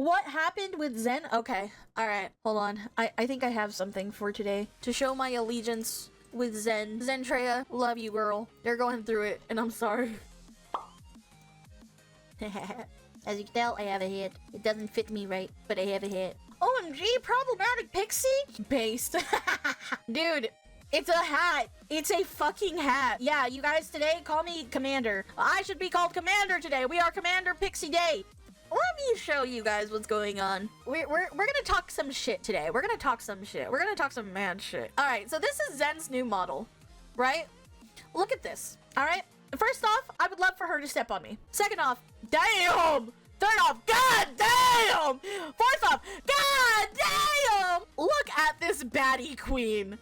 what happened with Zen? Okay, alright, hold on. I think I have something for today to show my allegiance with Zen. Zentreya, love you, girl. You're going through it, and I'm sorry. As you can tell, I have a hat. It doesn't fit me right, but I have a hat. OMG, problematic Pixie? Based. Dude, it's a hat. It's a fucking hat. Yeah, you guys today call me Commander. I should be called Commander today. We are Commander Pixie Day. Let me show you guys what's going on. We're gonna talk some shit today. We're gonna talk some shit. We're gonna talk some mad shit. All right, so this is Zen's new model, right? Look at this, all right? First off, I would love for her to step on me. Second off, damn! Third off, god damn! Fourth off, god damn! Look at this baddie queen.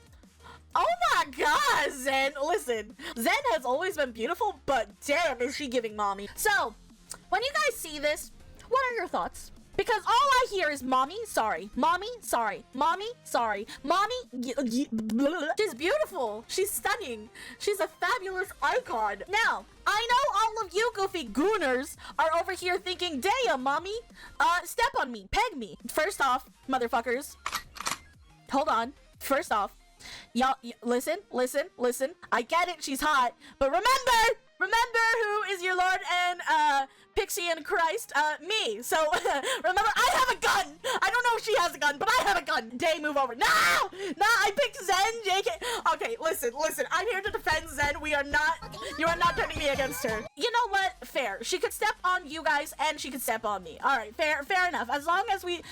Oh my god, Zen. Listen, Zen has always been beautiful, but damn is she giving mommy. So, when you guys see this, what are your thoughts? Because all I hear is mommy, sorry, mommy, sorry, mommy, sorry, mommy. She's beautiful. She's stunning. She's a fabulous icon. Now, I know all of you goofy gooners are over here thinking, damn, mommy, step on me, peg me. First off, motherfuckers, hold on. First off, y'all, listen. I get it, she's hot, but remember who is your Lord and Pixie and Christ, me. So remember, I have a gun. I don't know if she has a gun, but I have a gun. Day, move over. No, I picked Zen. JK. Okay, listen. I'm here to defend Zen. You are not turning me against her. You know what? Fair. She could step on you guys, and she could step on me. All right, fair enough. As long as we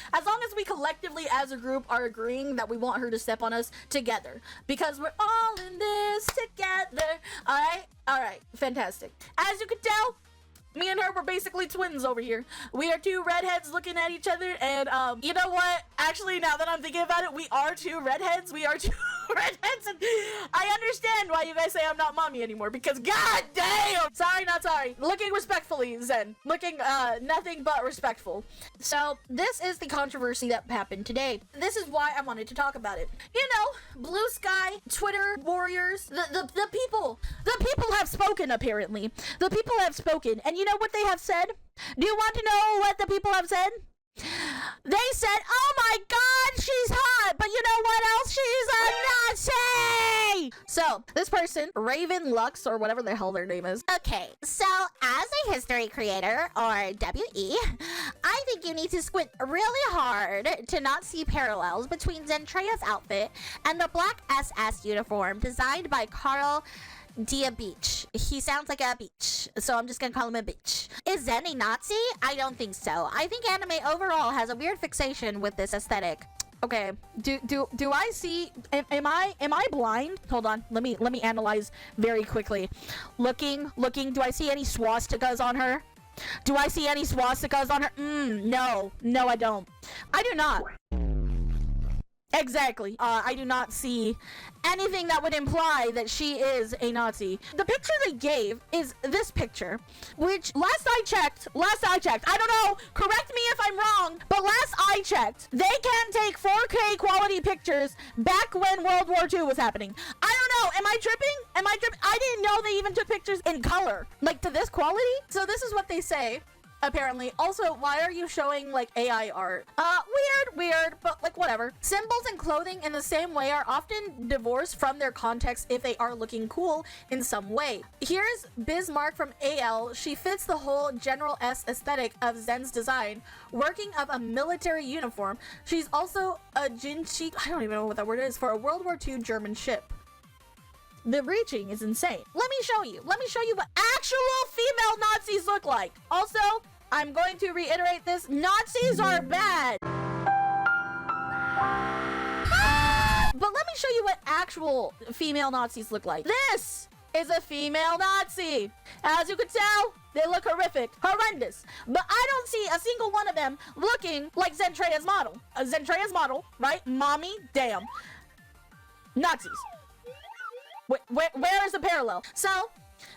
collectively as a group are agreeing that we want her to step on us together, because we're all in this together. All right, fantastic. As you can tell, me and her were basically twins over here. We are two redheads looking at each other, and you know what? Actually, now that I'm thinking about it, we are two redheads. We are two redheads, and I understand why you guys say I'm not mommy anymore, because god damn! Sorry, not sorry. Looking respectfully, Zen. Looking nothing but respectful. So, this is the controversy that happened today. This is why I wanted to talk about it. You know, Bluesky, Twitter warriors, the people have spoken, apparently. The people have spoken, and you know what they have said? Do you want to know what the people have said? They said, oh my god, she's hot, but you know what else? She's a Nazi! So, this person, Raven Lux, or whatever the hell their name is. Okay, so as a history creator, or WE, I think you need to squint really hard to not see parallels between Zentreya's outfit and the black SS uniform designed by Carl Dia Beach. He sounds like a beach, so I'm just gonna call him a beach. Is Zen a Nazi? I don't think so. I think anime overall has a weird fixation with this aesthetic. Okay, do I see, am I blind? Hold on, let me analyze very quickly. Looking, do I see any swastikas on her? Do I see any swastikas on her? No, I don't. I do not. Exactly. I do not see anything that would imply that she is a Nazi. The picture they gave is this picture, which last I checked, I don't know, correct me if I'm wrong, but last I checked, they can't take 4K quality pictures back when World War II was happening. I don't know, am I tripping? I didn't know they even took pictures in color, like to this quality. So this is what they say. Apparently. Also, why are you showing like AI art? Weird, but like whatever. Symbols and clothing in the same way are often divorced from their context if they are looking cool in some way. Here's Bismarck from AL. She fits the whole General S aesthetic of Zen's design, working of a military uniform. She's also a Jinchi, I don't even know what that word is, for a World War II German ship. The reaching is insane. Let me show you what actual female Nazis look like. Also, I'm going to reiterate this. Nazis are bad. But let me show you what actual female Nazis look like. This is a female Nazi. As you can tell, they look horrific, horrendous. But I don't see a single one of them looking like Zentreya's model. Zentreya's model, right? Mommy, damn. Nazis. Where is the parallel? So,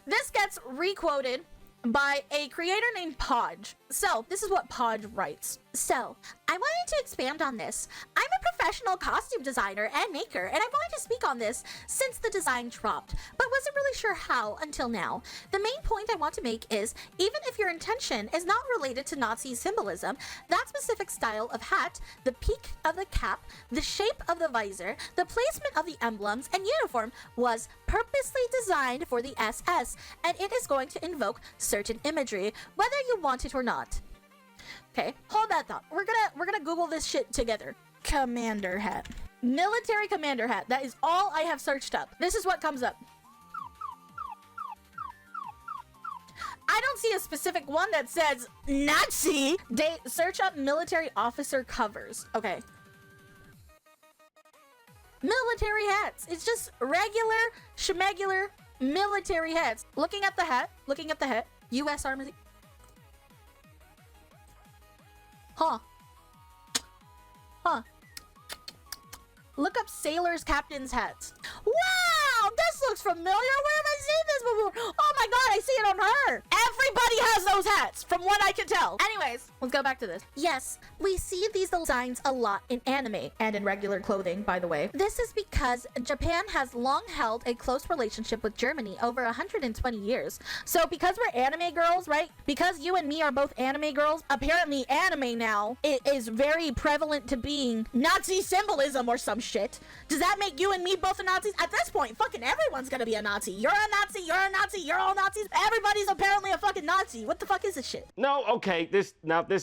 this gets requoted by a creator named Podge. So, this is what Podge writes. So, I wanted to expand on this. I'm a professional costume designer and maker, and I wanted to speak on this since the design dropped, but wasn't really sure how until now. The main point I want to make is, even if your intention is not related to Nazi symbolism, that specific style of hat, the peak of the cap, the shape of the visor, the placement of the emblems and uniform was purposely designed for the SS, and it is going to invoke certain imagery, whether you want it or not. Okay, hold that thought. We're gonna Google this shit together. Commander hat. Military commander hat. That is all I have searched up. This is what comes up. I don't see a specific one that says Nazi. Search up military officer covers. Okay. Military hats. It's just regular, schmegular military hats. Looking at the hat. U.S. Army. Huh. Look up sailors' captains' hats. Wow, this looks familiar. Where have I seen this before? Oh my god, I see it on her. Everybody has those hats, from what I can tell. Anyways, let's go back to this. Yes, we see these designs a lot in anime and in regular clothing, by the way. This is because Japan has long held a close relationship with Germany over 120 years. So because we're anime girls, right? Because you and me are both anime girls, apparently anime now it is very prevalent to being Nazi symbolism or some shit. Does that make you and me both a Nazis? At this point, fucking everyone's gonna be a Nazi. You're a Nazi, you're a Nazi, you're all Nazis. Everybody's apparently a fucking Nazi. What the fuck is this shit? No, okay, this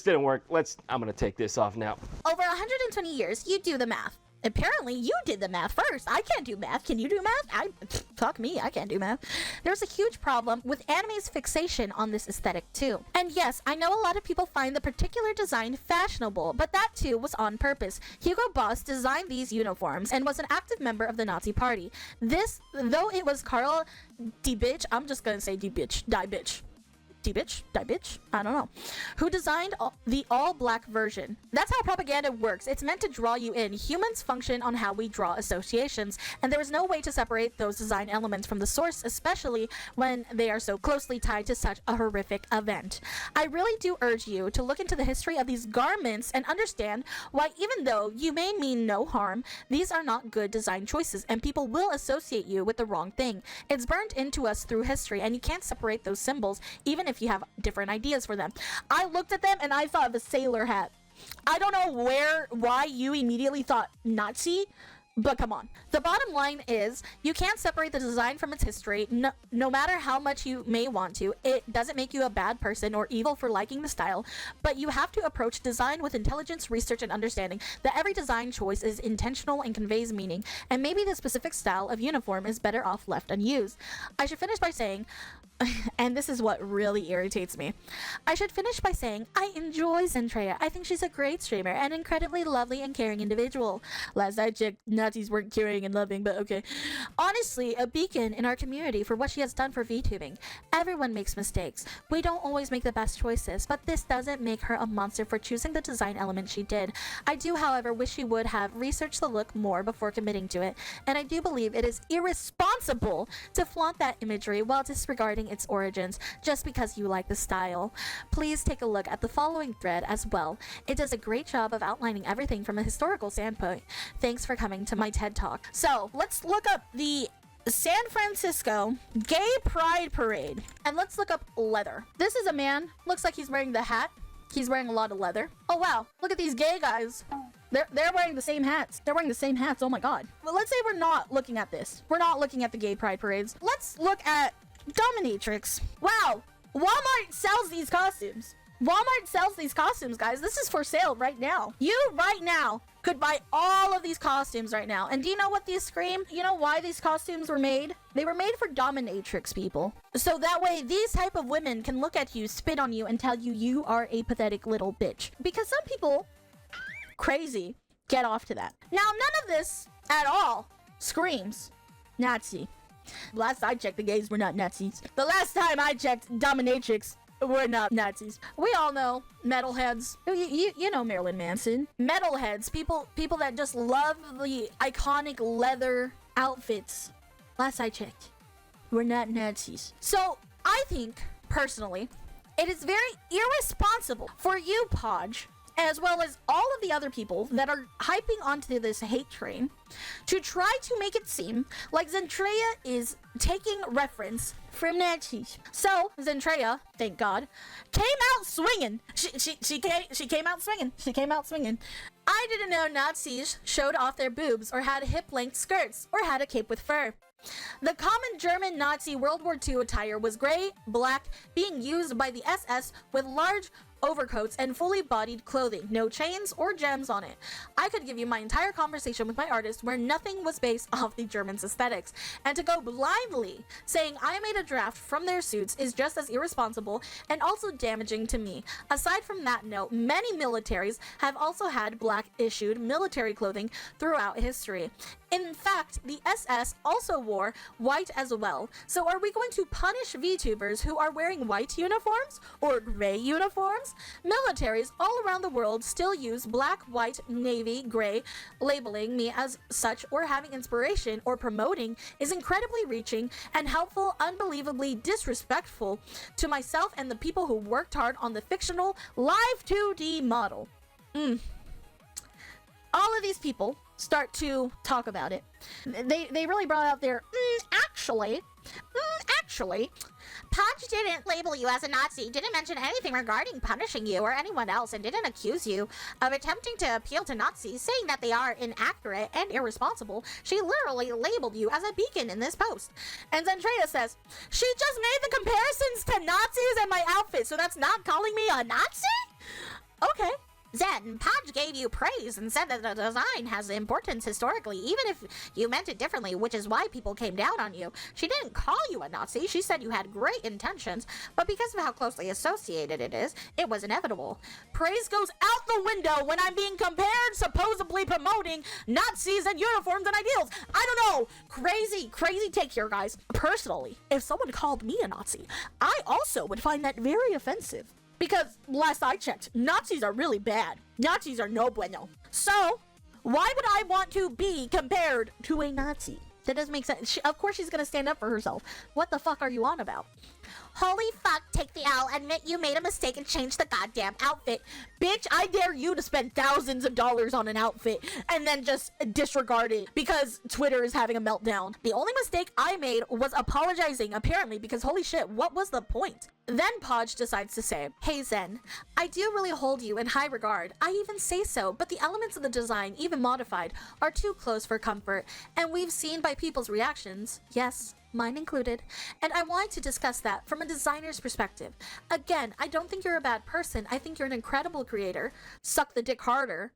didn't work. I'm gonna take this off now. Over 120 years, you do the math. Apparently, you did the math first. I can't do math. Can you do math? Fuck me, I can't do math. There's a huge problem with anime's fixation on this aesthetic too. And yes, I know a lot of people find the particular design fashionable, but that too was on purpose. Hugo Boss designed these uniforms and was an active member of the Nazi Party. This, though it was Karl Die Bitch, I'm just gonna say Die Bitch, I don't know, who designed the all-black version. That's how propaganda works. It's meant to draw you in. Humans function on how we draw associations, and there is no way to separate those design elements from the source, especially when they are so closely tied to such a horrific event. I really do urge you to look into the history of these garments and understand why, even though you may mean no harm, these are not good design choices, and people will associate you with the wrong thing. It's burned into us through history, and you can't separate those symbols, even if you have different ideas for them. I looked at them and I thought of a sailor hat. I don't know why you immediately thought Nazi, but come on. The bottom line is, you can't separate the design from its history, no matter how much you may want to. It doesn't make you a bad person or evil for liking the style, but you have to approach design with intelligence, research, and understanding that every design choice is intentional and conveys meaning, and maybe the specific style of uniform is better off left unused. I should finish by saying, and this is what really irritates me, I enjoy Zentreya. I think she's a great streamer and incredibly lovely and caring individual. Last I checked, Nazis weren't caring and loving, but okay. Honestly, a beacon in our community for what she has done for VTubing. Everyone makes mistakes. We don't always make the best choices, but this doesn't make her a monster for choosing the design element she did. I do, however, wish she would have researched the look more before committing to it, and I do believe it is irresponsible to flaunt that imagery while disregarding its origins just because you like the style. Please take a look at the following thread as well. It does a great job of outlining everything from a historical standpoint. Thanks for coming to my TED Talk. So let's look up the San Francisco Gay Pride Parade and let's look up leather. This is a man. Looks like he's wearing the hat. He's wearing a lot of leather. Oh wow, look at these gay guys. They're wearing the same hats. They're wearing the same hats. Oh my god. Well, let's say we're not looking at this. We're not looking at the gay pride parades. Let's look at dominatrix. Wow, Walmart sells these costumes. Walmart sells these costumes, guys. This is for sale right now. You right now could buy all of these costumes right now. And do you know what these scream? You know why these costumes were made? They were made for dominatrix people. So that way these type of women can look at you, spit on you, and tell you you are a pathetic little bitch. Because some people, crazy, get off to that. Now, none of this at all screams Nazi. Last I checked, the gays were not Nazis. The last time I checked, dominatrix were not Nazis. We all know metalheads. You know Marilyn Manson. Metalheads, people that just love the iconic leather outfits. Last I checked, were not Nazis. So I think, personally, it is very irresponsible for you, Podge, as well as all of the other people that are hyping onto this hate train to try to make it seem like Zentreya is taking reference from Nazis. So Zentreya, thank God, came out swinging. She came out swinging. She came out swinging. I didn't know Nazis showed off their boobs or had hip-length skirts or had a cape with fur. The common German Nazi World War II attire was gray, black, being used by the SS with large overcoats and fully bodied clothing, no chains or gems on it. I could give you my entire conversation with my artist where nothing was based off the Germans' aesthetics, and to go blindly saying I made a draft from their suits is just as irresponsible and also damaging to me. Aside from that note, many militaries have also had black issued military clothing throughout history. In fact, the SS also wore white as well. So are we going to punish VTubers who are wearing white uniforms or gray uniforms? Militaries all around the world still use black, white, navy, gray. Labeling me as such or having inspiration or promoting is incredibly reaching and helpful, unbelievably disrespectful to myself and the people who worked hard on the fictional live 2D model. All of these people start to talk about it. They really brought out their actually, Podge didn't label you as a Nazi, didn't mention anything regarding punishing you or anyone else, and didn't accuse you of attempting to appeal to Nazis, saying that they are inaccurate and irresponsible. She literally labeled you as a beacon in this post. And Zentreya says, she just made the comparisons to Nazis and my outfit, so that's not calling me a Nazi? Okay. Zen, Podge gave you praise and said that the design has importance historically, even if you meant it differently, which is why people came down on you. She didn't call you a Nazi, she said you had great intentions, but because of how closely associated it is, it was inevitable. Praise goes out the window when I'm being compared, supposedly promoting Nazis and uniforms and ideals. I don't know. Crazy take here, guys. Personally, if someone called me a Nazi, I also would find that very offensive. Because, last I checked, Nazis are really bad. Nazis are no bueno. So, why would I want to be compared to a Nazi? That doesn't make sense. Of course she's gonna stand up for herself. What the fuck are you on about? Holy fuck, take the L, admit you made a mistake and change the goddamn outfit. Bitch, I dare you to spend thousands of dollars on an outfit and then just disregard it because Twitter is having a meltdown. The only mistake I made was apologizing, apparently, because holy shit, what was the point? Then Podge decides to say, hey Zen, I do really hold you in high regard. I even say so, but the elements of the design, even modified, are too close for comfort, and we've seen by people's reactions, yes, mine included, and I wanted to discuss that from a designer's perspective. Again, I don't think you're a bad person. I think you're an incredible creator. Suck the dick harder.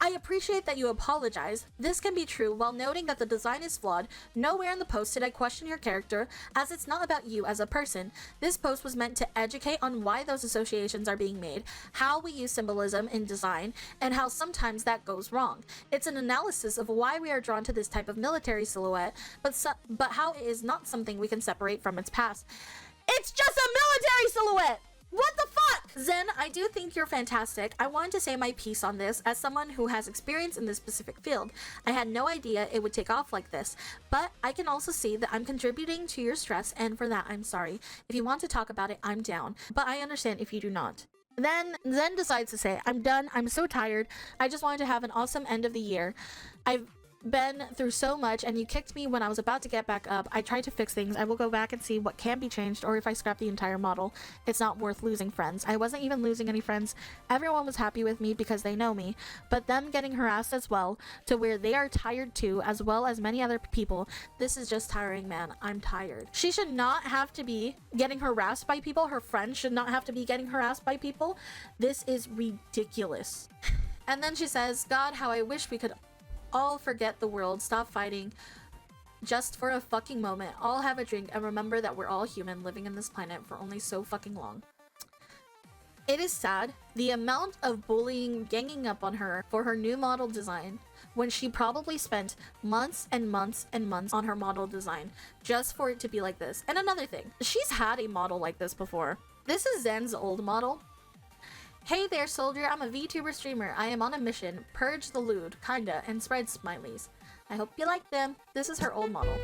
I appreciate that you apologize. This can be true while noting that the design is flawed. Nowhere in the post did I question your character, as it's not about you as a person. This post was meant to educate on why those associations are being made, how we use symbolism in design, and how sometimes that goes wrong. It's an analysis of why we are drawn to this type of military silhouette, but how it is not something we can separate from its past. It's just a military silhouette! What the fuck? Zen, I do think you're fantastic. I wanted to say my piece on this as someone who has experience in this specific field. I had no idea it would take off like this, but I can also see that I'm contributing to your stress, and for that I'm sorry. If you want to talk about it, I'm down, but I understand if you do not. Then Zen decides to say, I'm done, I'm so tired. I just wanted to have an awesome end of the year. I've been through so much and you kicked me when I was about to get back up. I tried to fix things. I will go back and see what can be changed, or if I scrap the entire model. It's not worth losing friends. I wasn't even losing any friends. Everyone was happy with me because they know me, but them getting harassed as well, to where they are tired too, as well as many other people. This is just tiring, man. I'm tired. She should not have to be getting harassed by people. Her friends should not have to be getting harassed by people. This is ridiculous. And then she says, God, how I wish we could all forget the world, stop fighting just for a fucking moment, all have a drink and remember that we're all human living in this planet for only so fucking long. It is sad, the amount of bullying ganging up on her for her new model design when she probably spent months and months and months on her model design just for it to be like this. And another thing, she's had a model like this before. This is Zen's old model. Hey there, soldier, I'm a VTuber streamer. I am on a mission. Purge the lewd, kinda, and spread smileys. I hope you like them. This is her old model.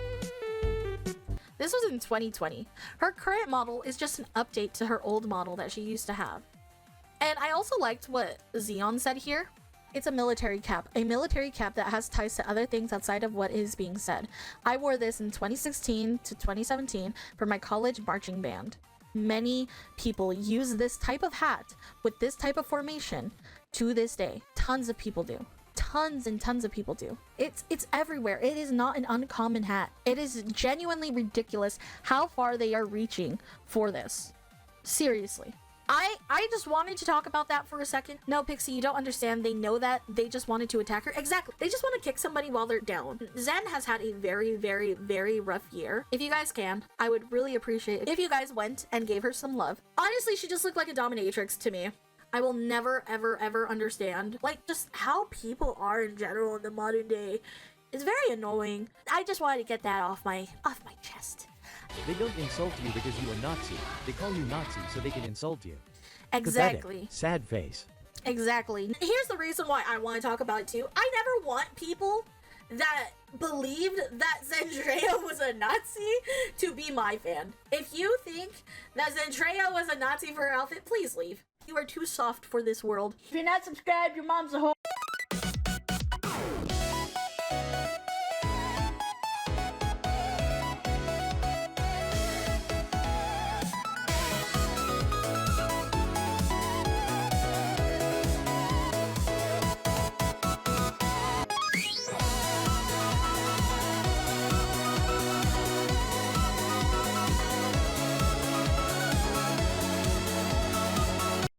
This was in 2020. Her current model is just an update to her old model that she used to have. And I also liked what Xeon said here. It's a military cap that has ties to other things outside of what is being said. I wore this in 2016 to 2017 for my college marching band. Many people use this type of hat with this type of formation to this day. Tons of people do. Tons and tons of people do. It's everywhere. It is not an uncommon hat. It is genuinely ridiculous how far they are reaching for this. Seriously. I just wanted to talk about that for a second. No, Pixie, you don't understand. They know that. They just wanted to attack her. Exactly. They just want to kick somebody while they're down. Zen has had a very, very, very rough year. If you guys can, I would really appreciate it if you guys went and gave her some love. Honestly, she just looked like a dominatrix to me. I will never, ever, ever understand, like, just how people are in general in the modern day. It's very annoying. I just wanted to get that off my chest. They don't insult you because you are Nazi. They call you Nazi so they can insult you. Exactly. Pathetic. Sad face. Exactly. Here's the reason why I want to talk about it too. I never want people that believed that Zentreya was a Nazi to be my fan. If you think that Zentreya was a Nazi for her outfit, please leave. You are too soft for this world. If you're not subscribed, your mom's a whore.